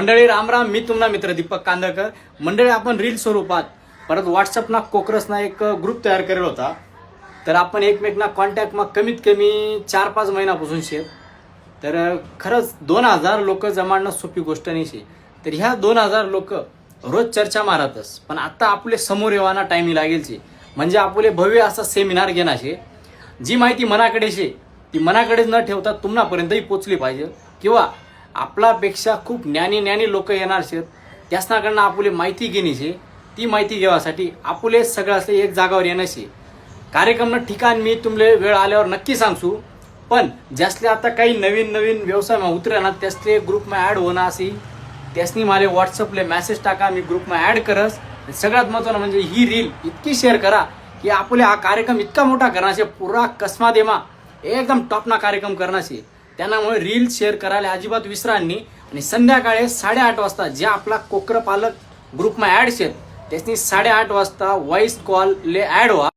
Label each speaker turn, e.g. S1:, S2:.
S1: मंडळी रामराम, मी तुमना मित्र दीपक कांदळकर. मंडळी आपण रील स्वरूपात परत व्हॉट्सअपना कोकरसना एक ग्रुप तयार करेल होता. तर आपण एकमेकना कॉन्टॅक्ट मग कमीत कमी 4-5 महिन्यापासून शे. तर खरंच 2000 लोक जमाडणं सोपी गोष्ट नाही शे. तर ह्या 2000 लोक रोज चर्चा मारतस, पण आता आपले समोर येवाना टाइम लागेल शे. म्हणजे आपले भव्य असा सेमिनार घेणार शे. जी माहिती मनाकडे शे ती मनाकडेच न ठेवता तुम्हापर्यंतही पोचली पाहिजे, किंवा आपल्यापेक्षा खूप ज्ञानी लोक येणार आहेत त्यासनाकडनं आपली माहिती घेणे शे. ती माहिती घेण्यासाठी आपले सगळं एक जागावर येणं शे. कार्यक्रमनं ठिकाण मी तुमले वेळ आल्यावर नक्की सांगसू. पण ज्यासले आता काही नवीन व्यवसायमा उतरेना त्यासले ग्रुपमा ॲड होणं असे, त्यासनी मला व्हॉट्सअपले मेसेज टाका, मी ग्रुपमा ॲड करस. सगळ्यात महत्त्वाचं म्हणजे ही रील इतकी शेअर करा की आपले हा कार्यक्रम इतका मोठा करण्याचे, पुरा कसमादेमा एकदम टॉपना कार्यक्रम करण्याचे. त्यामुळे रील शेअर करायला अजिबात विसरांनी. आणि संध्याकाळी 8:30 वाजता जे आपला कोकर पालक ग्रुपमा ॲड शेत त्यासनी 8:30 वाजता व्हॉइस कॉल ले ॲड व्हा.